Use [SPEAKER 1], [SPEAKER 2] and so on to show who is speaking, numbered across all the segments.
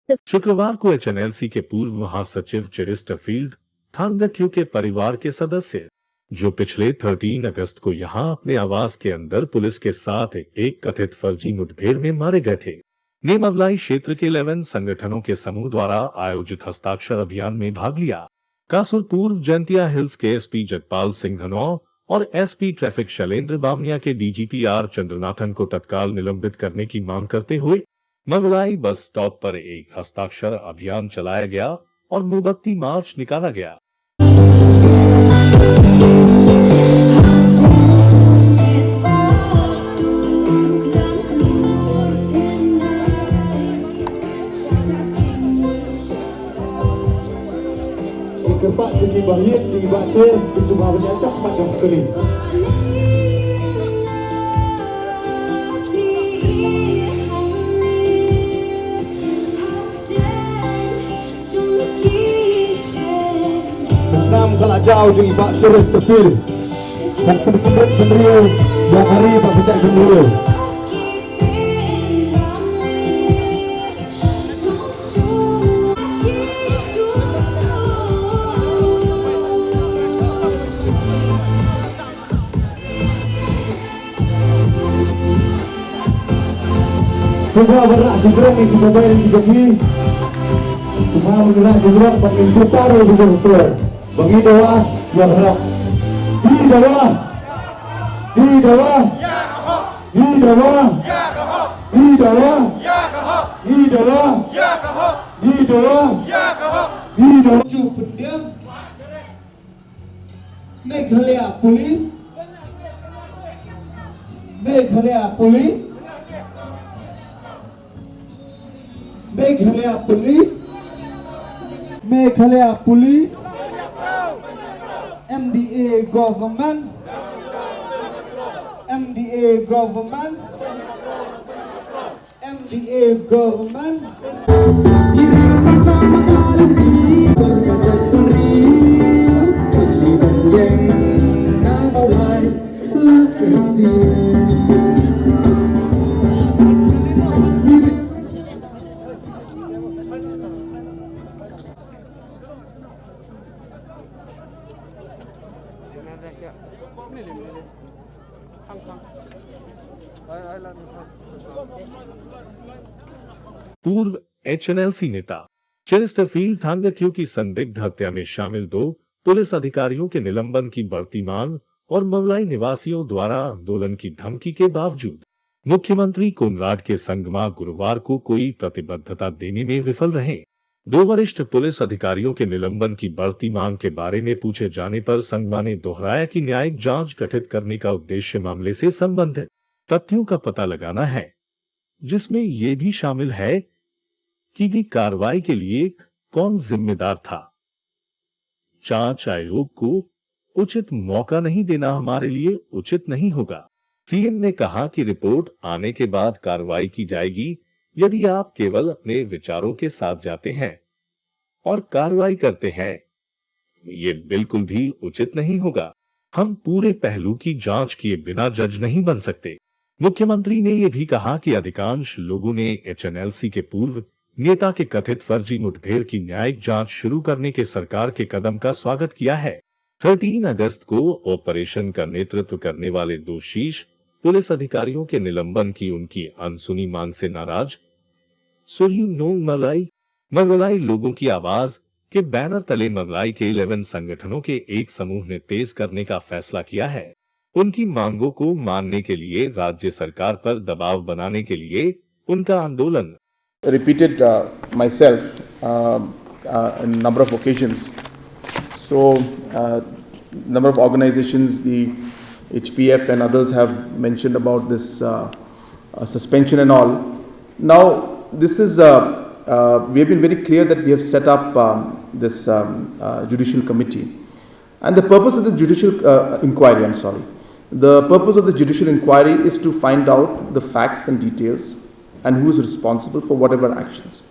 [SPEAKER 1] शुक्रवार को एचएनएलसी के पूर्व महासचिव चेरिस्टरफील्ड थांगक्यू के परिवार के सदस्य, जो पिछले 13 अगस्त को यहां अपने आवास के अंदर पुलिस के साथ एक कथित फर्जी मुठभेड़ में मारे गए थे, ने मवलाई क्षेत्र के 11 संगठनों के समूह द्वारा आयोजित हस्ताक्षर अभियान में भाग लिया। कासुर पूर्व जैंतिया हिल्स के एसपी जगपाल सिंह धनौर और एसपी ट्रैफिक शैलेंद्र बावनिया के डीजीपी आर चंद्रनाथन को तत्काल निलंबित करने की मांग करते हुए मवलाई बस स्टॉप पर एक हस्ताक्षर अभियान चलाया गया और मोमबत्ती मार्च निकाला गया।
[SPEAKER 2] Kepak tinggi bahir, tinggi baksa, cuma berjasa 4 jam sekali. Senam kalau jauh tinggi baksa Restafil. Dan sebut bendera 2 hari tak pecah bendera. Semua bergerak segera di mobile di kaki. Semua bergerak segera bagi putar betul-betul. Bagi bawah yang harap. Di bawah. Di bawah. Di bawah. Di bawah. Di bawah. Di bawah. Di bawah. Cukup pendiam. Meghalaya Police. Meghalaya Police. Meghalaya Police, Meghalaya Police, MDA Government, MDA Government, MDA Government.
[SPEAKER 1] पूर्व एचएनएलसी नेता चेरिस्टरफील्ड थांगक्यू की संदिग्ध हत्या में शामिल 2 police अधिकारियों के निलंबन की बढ़ती मांग और मवलाई निवासियों द्वारा आंदोलन की धमकी के बावजूद मुख्यमंत्री कोनराड के संगमा गुरुवार को कोई प्रतिबद्धता देने में विफल रहे। 2 वरिष्ठ पुलिस अधिकारियों के निलंबन की बढ़ती मांग के बारे में पूछे जाने पर संगमा ने दोहराया कि न्यायिक जांच गठित करने का उद्देश्य मामले से संबंधित तथ्यों का पता लगाना है, जिसमें यह भी शामिल है कि कार्रवाई के लिए कौन जिम्मेदार था। जांच आयोग को उचित मौका नहीं देना हमारे लिए उचित नहीं होगा। सीएम ने कहा कि रिपोर्ट आने के बाद कार्रवाई की जाएगी। यदि आप केवल अपने विचारों के साथ जाते हैं और कार्रवाई करते हैं, ये बिल्कुल भी उचित नहीं होगा। हम पूरे पहलू की जांच किए बिना जज नहीं बन सकते। मुख्यमंत्री ने यह भी कहा कि अधिकांश लोगों ने एचएनएलसी के पूर्व नेता के कथित फर्जी मुठभेड़ की न्यायिक जांच शुरू करने के सरकार के कदम का स्वागत किया है। 13 अगस्त को ऑपरेशन का नेतृत्व करने वाले 2 शीर्ष पुलिस अधिकारियों के निलंबन की उनकी अनसुनी मांग से नाराज मवलाई लोगों की आवाज के बैनर तले मवलाई के 11 संगठनों के एक समूह ने तेज करने का फैसला किया है। उनकी मांगों को मानने के लिए राज्य सरकार पर दबाव बनाने के लिए उनका आंदोलन
[SPEAKER 3] repeated myself on a number of occasions. So, number of organizations, the HPF and others have mentioned about this suspension and all. Now, this is we have been very clear that we have set up this judicial committee, and the purpose of the judicial inquiry. The purpose of the judicial inquiry is to find out the facts and details and who is responsible for whatever actions.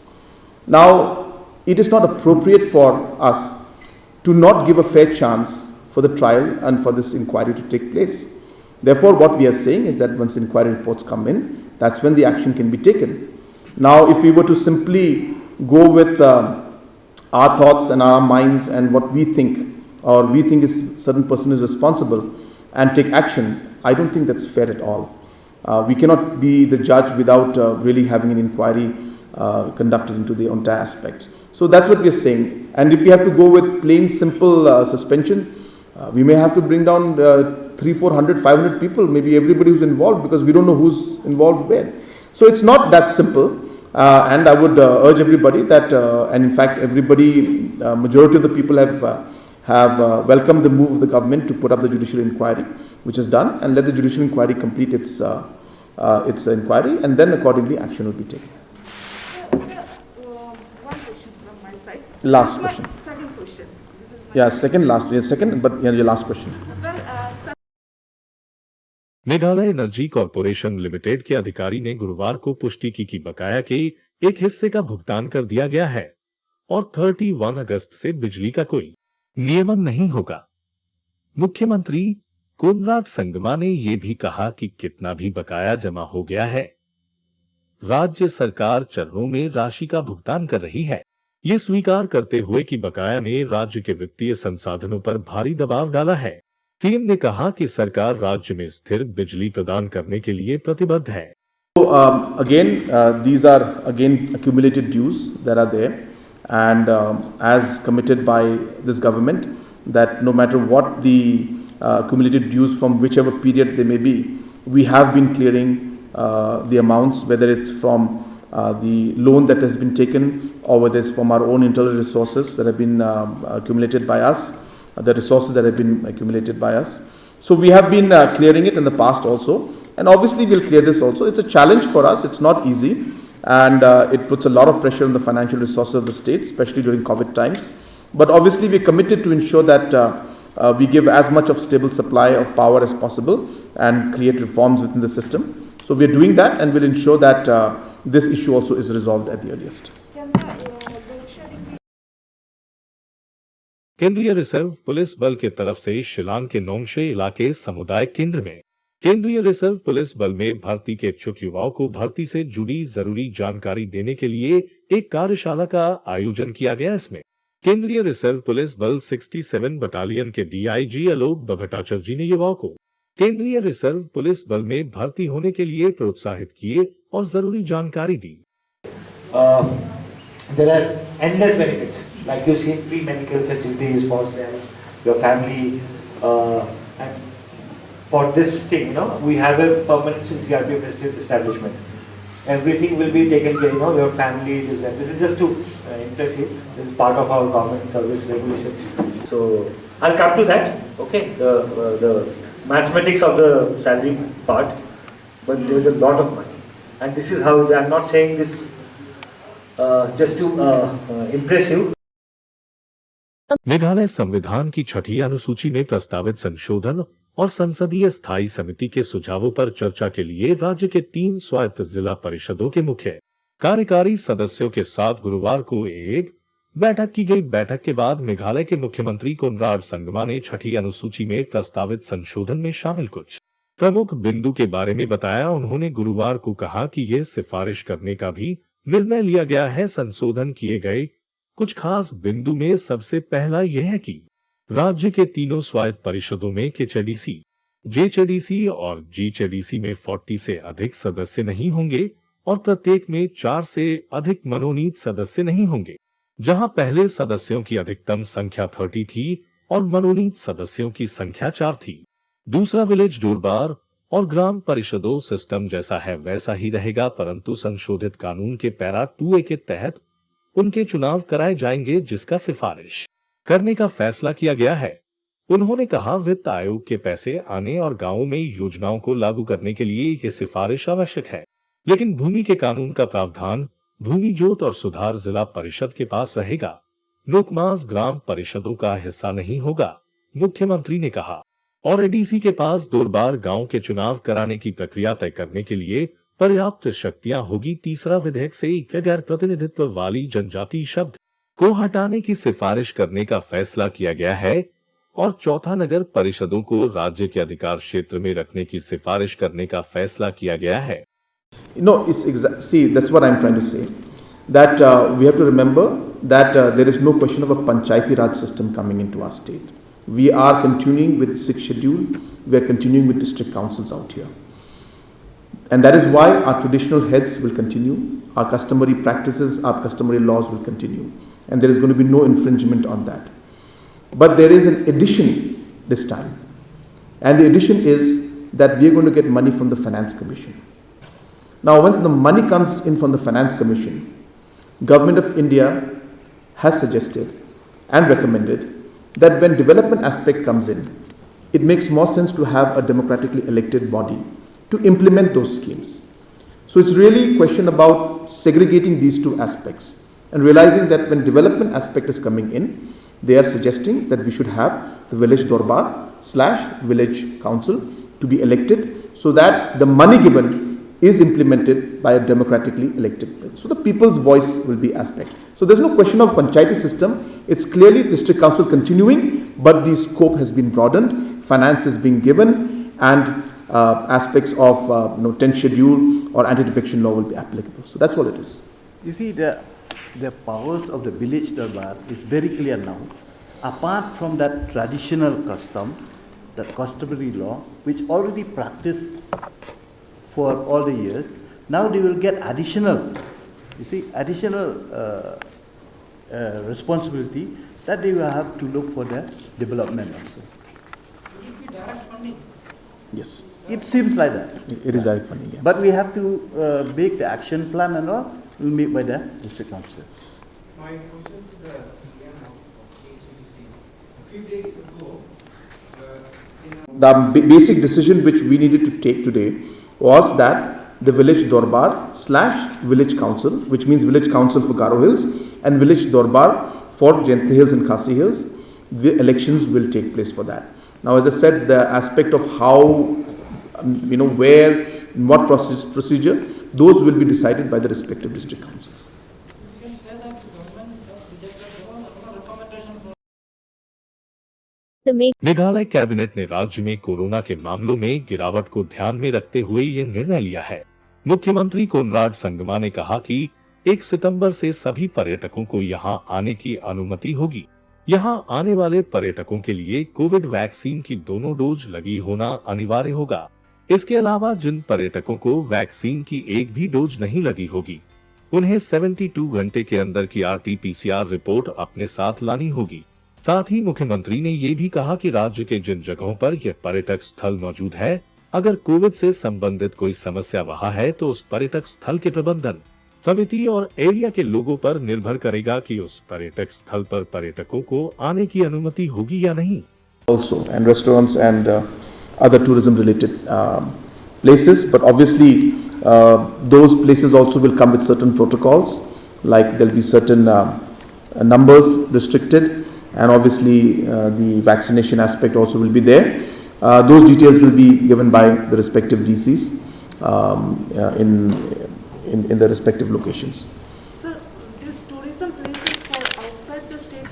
[SPEAKER 3] Now, it is not appropriate for us to not give a fair chance for the trial and for this inquiry to take place. Therefore, what we are saying is that once inquiry reports come in, that's when the action can be taken. Now, if we were to simply go with our thoughts and our minds and what we think, or we think is certain person is responsible, and take action, I don't think that's fair at all. We cannot be the judge without really having an inquiry conducted into the entire aspects. So that's what we are saying. And if we have to go with plain simple suspension, we may have to bring down 300, 400, 500 people, maybe everybody who's involved, because we don't know who's involved where. So it's not that simple. And I would urge everybody that, and in fact everybody, majority of the people have welcomed the move of the government to put up the judicial inquiry, which is done, and let the judicial inquiry complete its inquiry, and then accordingly action will be taken.
[SPEAKER 4] One question from my side.
[SPEAKER 3] Last question.
[SPEAKER 4] Second question. This is my
[SPEAKER 3] Yeah, second, last, yeah, second, but yeah, your last question.
[SPEAKER 4] Well,
[SPEAKER 1] Meghalaya energy corporation limited के अधिकारी ने गुरुवार को पुष्टि की कि बकाया के एक हिस्से का भुगतान कर दिया गया है और 31 अगस्त से बिजली का कोई नियमन नहीं होगा। मुख्यमंत्री कोनराड संगमा ने यह भी कहा कि कितना भी बकाया जमा हो गया है, राज्य सरकार चरणों में राशि का भुगतान कर रही है। ये स्वीकार करते हुए कि बकाया ने राज्य के वित्तीय संसाधनों पर भारी दबाव डाला है। सीएम ने कहा कि सरकार राज्य में स्थिर बिजली प्रदान करने के लिए प्रतिबद्ध है।
[SPEAKER 3] So again, these are again accumulated dues that are there, and as committed by this government, that no matter what the accumulated dues from whichever period they may be, we have been clearing the amounts, whether it's from the loan that has been taken or whether it's from our own internal resources that have been accumulated by us, the resources that have been accumulated by us. So we have been clearing it in the past also, and obviously we'll clear this also. It's a challenge for us, it's not easy, and it puts a lot of pressure on the financial resources of the state, especially during COVID times. But obviously we're committed to ensure that we give as much of stable supply of power as possible and create reforms within the system. So we're doing that, and we'll ensure that this issue also is resolved at the earliest.
[SPEAKER 1] केंद्रीय reserve police बल के तरफ से शिलांग के नोंगशे इलाके सामुदायिक केंद्र में केंद्रीय रिजर्व पुलिस बल में भर्ती के इच्छुक युवाओं को भर्ती से जुड़ी जरूरी जानकारी देने के लिए एक कार्यशाला का आयोजन किया गया। इसमें केंद्रीय रिजर्व पुलिस बल 67 बटालियन के डीआईजी आलोक भट्टाचार्य जी ने युवाओं को केंद्रीय रिजर्व पुलिस बल में भर्ती होने के लिए प्रोत्साहित किए और जरूरी जानकारी दी।
[SPEAKER 5] There are endless benefits, like you see, free medical facilities for your family, and for this thing, we have a permanent CRPF establishment. Everything will be taken care, your family is there. This is just to impress you. This is part of our government service regulation. So I'll come to that. Okay, the mathematics of the salary part, but there is a lot of money, and this is how I'm not saying this. Just to impress you.
[SPEAKER 1] Meghalaya संविधान की छठी अनुसूची में प्रस्तावित संशोधन और संसदीय स्थायी समिति के सुझावों पर चर्चा के लिए राज्य के 3 स्वायत्त जिला परिषदों के मुख्य कार्यकारी सदस्यों के साथ गुरुवार को एक बैठक की गई। बैठक के बाद मेघालय के मुख्यमंत्री कोनराड संगमा ने छठी अनुसूची में प्रस्तावित संशोधन में शामिल कुछ प्रमुख बिंदु के बारे में बताया। उन्होंने गुरुवार को कहा कि यह सिफारिश करने का भी निर्णय लिया गया है। संशोधन किए गए कुछ खास बिंदु में सबसे पहला यह है कि राज्य के तीनों स्वायत्त परिषदों में केचडीसी, जेचडीसी और जीचडीसी में 40 से अधिक सदस्य नहीं होंगे और प्रत्येक में 4 से अधिक मनोनीत सदस्य नहीं होंगे। जहां पहले सदस्यों की अधिकतम संख्या 30 थी और मनोनीत सदस्यों की संख्या 4 थी। दूसरा विलेज डोरबार और ग्राम परिषदों सिस्टम जैसा है वैसा ही रहेगा, परंतु संशोधित कानून के पैरा 2A के तहत उनके चुनाव कराए जाएंगे, जिसका सिफारिश करने का फैसला किया गया है। उन्होंने कहा, वित्त आयोग के पैसे आने और गांवों में योजनाओं को लागू करने के लिए ये सिफारिश आवश्यक है, लेकिन भूमि के कानून का प्रावधान भूमि जोत और सुधार जिला परिषद के पास रहेगा। नोकमास ग्राम परिषदों का हिस्सा नहीं होगा, मुख्यमंत्री ने कहा। और एडीसी के पास दोरबार गांव के चुनाव कराने की प्रक्रिया तय करने के लिए पर्याप्त शक्तियां होगी। तीसरा, विधेयक से गैर प्रतिनिधित्व वाली जनजाति शब्द को हटाने की सिफारिश करने का फैसला किया गया है। और चौथा, नगर परिषदों को राज्य के अधिकार क्षेत्र में रखने की सिफारिश करने का फैसला किया गया है।
[SPEAKER 3] See, that's what I'm trying to say. that we have to remember that there is no question of a Panchayati Raj system coming into our state. We are continuing with the 6th schedule. We are continuing with district councils out here. And that is why our traditional heads will continue. Our customary practices, our customary laws will continue. And there is going to be no infringement on that. But there is an addition this time. And the addition is that we are going to get money from the Finance Commission. Now, once the money comes in from the Finance Commission, Government of India has suggested and recommended that when development aspect comes in, it makes more sense to have a democratically elected body to implement those schemes. So it's really a question about segregating these two aspects and realizing that when development aspect is coming in, they are suggesting that we should have the village Dorbar / village council to be elected so that the money given is implemented by a democratically elected. So the people's voice will be aspect. So there's no question of Panchayati system. It's clearly district council continuing, but the scope has been broadened, finance is being given, and aspects of 10th schedule or anti-defection law will be applicable. So that's all it is.
[SPEAKER 6] You see, the powers of the village Darbar is very clear now. Apart from that traditional custom, that customary law, which already practiced for all the years, now they will get additional, responsibility that they will have to look for the development also.
[SPEAKER 3] Yes.
[SPEAKER 6] It seems like that.
[SPEAKER 3] It is direct funding, yeah.
[SPEAKER 6] But we have to make the action plan and all will be made by the district council.
[SPEAKER 7] My question to the CM of HVDC. A few days ago,
[SPEAKER 3] The basic decision which we needed to take today was that the village Dorbar / village council, which means village council for Garo Hills and village Dorbar for Jaintia Hills and Khasi Hills, the elections will take place for that. Now, as I said, the aspect of how, where, in what procedure, those will be decided by the respective district councils.
[SPEAKER 1] Meghalaya cabinet ने राज्य में corona के मामलों में गिरावट को ध्यान में रखते हुए ये निर्णय लिया है। मुख्यमंत्री कोनराड संगमा ने कहा कि 1 सितंबर से सभी पर्यटकों को यहां आने की अनुमति होगी। यहां आने वाले पर्यटकों के लिए कोविड वैक्सीन की दोनों डोज लगी होना अनिवार्य होगा। इसके अलावा जिन पर्यटकों को वैक्सीन की एक भी डोज नहीं लगी होगी, उन्हें 72 घंटे के अंदर की RT-PCR रिपोर्ट अपने साथ लानी होगी। साथ ही मुख्यमंत्री ने ये भी कहा कि राज्य के जिन जगहों पर यह पर्यटक स्थल मौजूद है, अगर कोविड से संबंधित कोई समस्या वहां है तो उस पर्यटक स्थल के प्रबंधन समिति और एरिया के लोगों पर निर्भर करेगा कि उस पर्यटक स्थल पर पर्यटकों को आने की अनुमति होगी या नहीं।
[SPEAKER 3] Also, and restaurants and other tourism related places, but obviously those places also will come with certain protocols, like there'll be certain numbers restricted, and obviously the vaccination aspect also will be there. Those details will be given by the respective DCs in the respective locations.
[SPEAKER 4] Sir, these tourism places for outside the state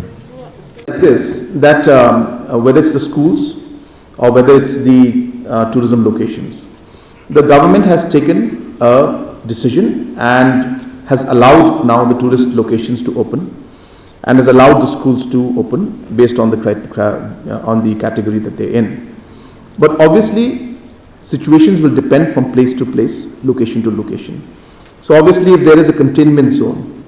[SPEAKER 3] Like this, that whether it's the schools or whether it's the tourism locations, the government has taken a decision and has allowed now the tourist locations to open, and has allowed the schools to open based on the category that they're in. But obviously, situations will depend from place to place, location to location. So obviously, if there is a containment zone,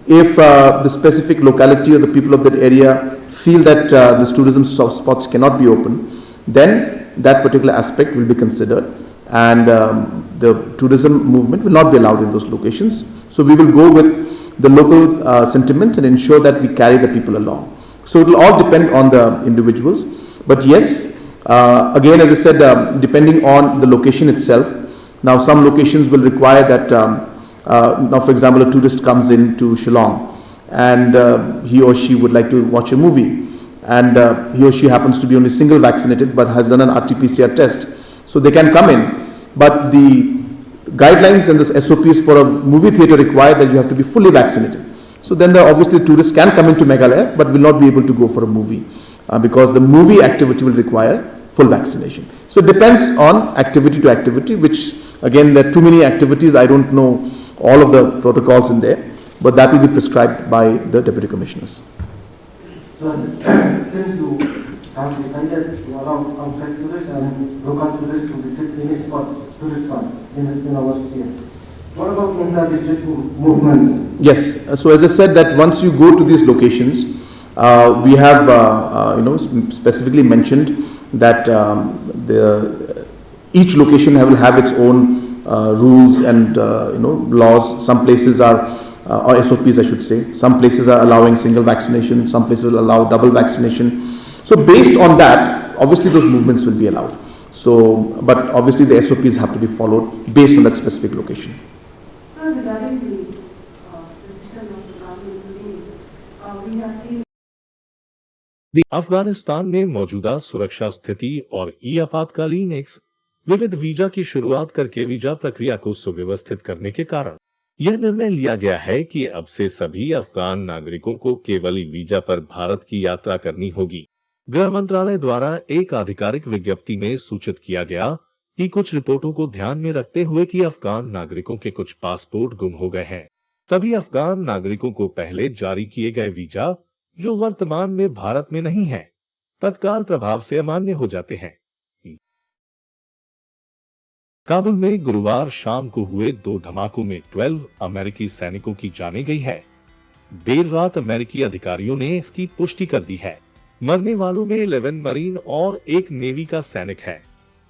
[SPEAKER 3] if the specific locality or the people of that area feel that this tourism spots cannot be open, then that particular aspect will be considered, and the tourism movement will not be allowed in those locations. So we will go with the local sentiments and ensure that we carry the people along. So it will all depend on the individuals. But yes, again, as I said, depending on the location itself. Now, some locations will require that, now for example, a tourist comes into Shillong and he or she would like to watch a movie, and he or she happens to be only single vaccinated but has done an RT-PCR test. So they can come in, but the guidelines and the SOPs for a movie theatre require that you have to be fully vaccinated. So then obviously tourists can come into Meghalaya but will not be able to go for a movie because the movie activity will require full vaccination. So it depends on activity to activity, which again there are too many activities. I don't know all of the protocols in there. but that will be prescribed by the Deputy Commissioners.
[SPEAKER 8] So, since you have decided to allow outside tourists and local tourists to visit any spot, tourist spot in our state, what about inter-district movement?
[SPEAKER 3] Yes, so as I said that once you go to these locations, we have specifically mentioned that each location will have its own rules and laws. Some places are or SOPs I should say. Some places are allowing single vaccination, some places will allow double vaccination. So based on that, obviously those movements will be allowed. So, but obviously the SOPs have to be followed based on that specific location.
[SPEAKER 4] Sir, regarding the decision of the government, we have seen
[SPEAKER 1] Afghanistan में मौजूदा सुरक्षा स्थिति और आपातकालीन x विविध visa की शुरुआत करके वीजा प्रक्रिया को सुव्यवस्थित करने के कारण यह निर्णय लिया गया है कि अब से सभी अफगान नागरिकों को केवल वीजा पर भारत की यात्रा करनी होगी। गृह मंत्रालय द्वारा एक आधिकारिक विज्ञप्ति में सूचित किया गया कि कुछ रिपोर्टों को ध्यान में रखते हुए कि अफगान नागरिकों के कुछ पासपोर्ट गुम हो गए हैं, सभी अफगान नागरिकों को पहले जारी किए गए वीजा जो वर्तमान में भारत में नहीं है, तत्काल प्रभाव से अमान्य हो जाते हैं। काबुल में गुरुवार शाम को हुए 2 धमाकों में 12 अमेरिकी सैनिकों की जाने गई है। देर रात अमेरिकी अधिकारियों ने इसकी पुष्टि कर दी है। मरने वालों में 11 मरीन और 1 नेवी का सैनिक है।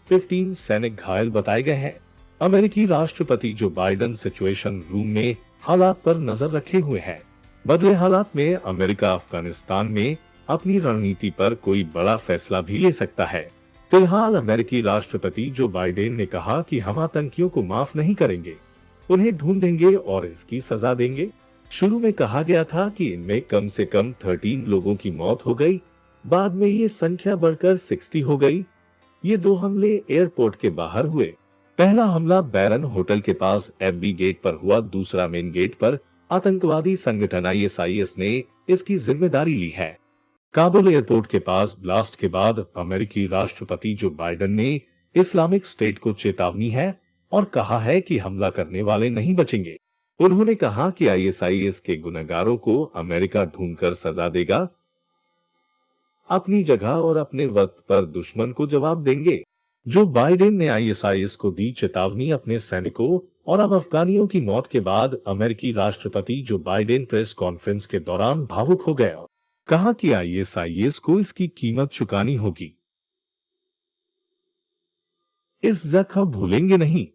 [SPEAKER 1] 15 सैनिक घायल बताए गए हैं। अमेरिकी राष्ट्रपति जो बाइडेन सिचुएशन रूम में हालात पर नजर रखे हुए हैं। बदले हालात में अमेरिका अफगानिस्तान में अपनी रणनीति पर कोई बड़ा फैसला भी ले सकता है। फिलहाल अमेरिकी राष्ट्रपति जो बाइडेन ने कहा कि हम आतंकियों को माफ नहीं करेंगे, उन्हें ढूंढेंगे और इसकी सजा देंगे। शुरू में कहा गया था कि इनमें कम से कम 13 लोगों की मौत हो गई, बाद में ये संख्या बढ़कर 60 हो गई। ये 2 हमले एयरपोर्ट के बाहर हुए। पहला हमला बैरन होटल के पास एफबी गेट पर हुआ, दूसरा मेन गेट पर। आतंकवादी संगठन ISIS ने इसकी जिम्मेदारी ली है। काबुल एयरपोर्ट के पास ब्लास्ट के बाद अमेरिकी राष्ट्रपति जो बाइडेन ने इस्लामिक स्टेट को चेतावनी है और कहा है कि हमला करने वाले नहीं बचेंगे। उन्होंने कहा कि ISIS के गुनहगारों को अमेरिका ढूंढकर सजा देगा, अपनी जगह और अपने वक्त पर दुश्मन को जवाब देंगे। जो बाइडेन ने ISIS को दी चेतावनी अपने सैनिकों और अब अफगानियों की मौत के बाद अमेरिकी राष्ट्रपति जो बाइडेन प्रेस कॉन्फ्रेंस के दौरान भावुक हो गया, कहा कि ISIS को इसकी कीमत चुकानी होगी। इस जख्म भूलेंगे नहीं।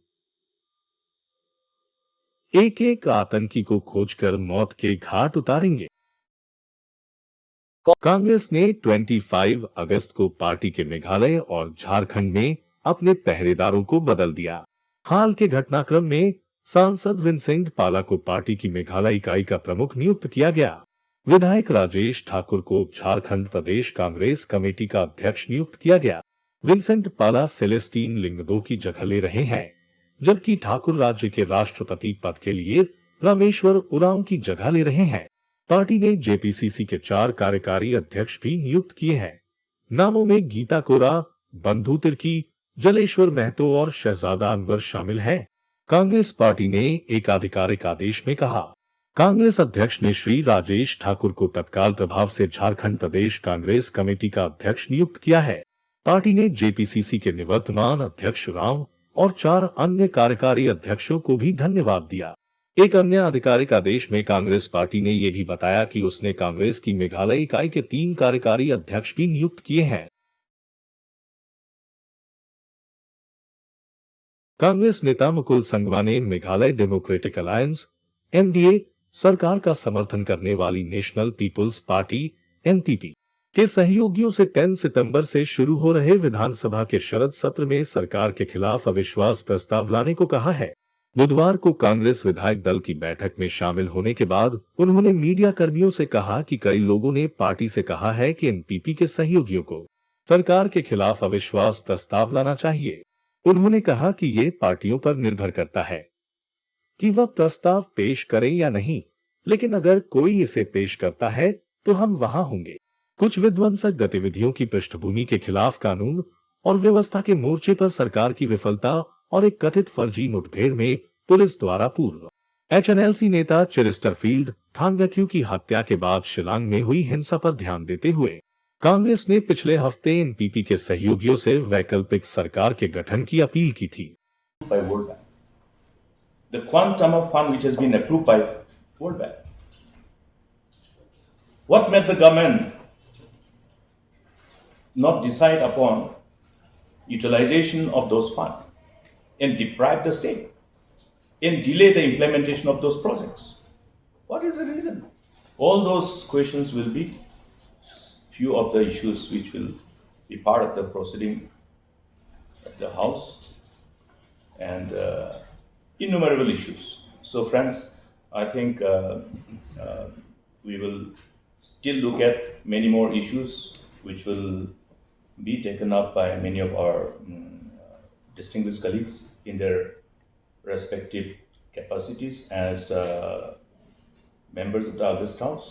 [SPEAKER 1] एक एक आतंकी को खोजकर मौत के घाट उतारेंगे। कांग्रेस ने 25 अगस्त को पार्टी के मेघालय और झारखंड में अपने पहरेदारों को बदल दिया। हाल के घटनाक्रम में सांसद विंसेंट पाला को पार्टी की मेघालय इकाई का प्रमुख नियुक्त किया गया। विधायक राजेश ठाकुर को झारखंड प्रदेश कांग्रेस कमेटी का अध्यक्ष नियुक्त किया गया। विंसेंट पाला सेलेस्टीन लिंगदो की जगह ले रहे हैं, जबकि ठाकुर राज्य के राष्ट्रपति पद के लिए रामेश्वर उरांव की जगह ले रहे हैं। पार्टी ने JPCC के 4 कार्यकारी अध्यक्ष भी नियुक्त किए हैं। नामों में गीता कोरा, बंधु तिर्की, जलेश्वर महतो और शहजादा अनवर शामिल हैं। कांग्रेस पार्टी ने एक आधिकारिक आदेश में कहा, कांग्रेस अध्यक्ष ने श्री राजेश ठाकुर को तत्काल प्रभाव से झारखंड प्रदेश कांग्रेस कमेटी का अध्यक्ष नियुक्त किया है। पार्टी ने JPCC के निवर्तमान अध्यक्ष राव और 4 अन्य कार्यकारी अध्यक्षों को भी धन्यवाद दिया। एक अन्य आधिकारिक आदेश में कांग्रेस पार्टी ने यह भी बताया कि उसने कांग्रेस की मेघालय इकाई के 3 कार्यकारी अध्यक्ष भी नियुक्त किए हैं। कांग्रेस नेता मुकुल संगमा ने मेघालय डेमोक्रेटिक अलायंस MDA सरकार का समर्थन करने वाली नेशनल पीपुल्स पार्टी NPP के सहयोगियों से 10 सितंबर से शुरू हो रहे विधानसभा के शरद सत्र में सरकार के खिलाफ अविश्वास प्रस्ताव लाने को कहा है। बुधवार को कांग्रेस विधायक दल की बैठक में शामिल होने के बाद उन्होंने मीडिया कर्मियों से कहा कि कई लोगों ने पार्टी से कहा है कि NPP के सहयोगियों को सरकार के खिलाफ अविश्वास प्रस्ताव लाना चाहिए। उन्होंने कहा कि ये पार्टियों पर निर्भर करता है कि वह प्रस्ताव पेश करें या नहीं, लेकिन अगर कोई इसे पेश करता है तो हम वहां होंगे। कुछ विध्वंसक गतिविधियों की पृष्ठभूमि के खिलाफ कानून और व्यवस्था के मोर्चे पर सरकार की विफलता और एक कथित फर्जी मुठभेड़ में पुलिस द्वारा पूर्व एचएनएलसी नेता चेस्टरफील्ड थांगक्यू की हत्या के बाद शिलांग में हुई हिंसा पर ध्यान देते हुए कांग्रेस ने पिछले हफ्ते एनपीपी के सहयोगियों से वैकल्पिक सरकार के गठन की अपील की थी।
[SPEAKER 9] By World Bank. The quantum of fund which has been approved by World Bank. What made the government not decide upon utilization of those funds and deprive the state and delay the implementation of those projects? What is the reason? All those questions will be few of the issues which will be part of the proceeding at the House and innumerable issues. So friends, I think we will still look at many more issues which will be taken up by many of our distinguished colleagues in their respective capacities as members of the August House.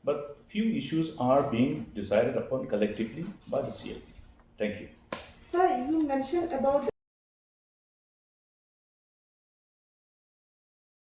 [SPEAKER 9] But few issues are being decided upon collectively by the CLP. Thank you.
[SPEAKER 4] Sir, you mentioned about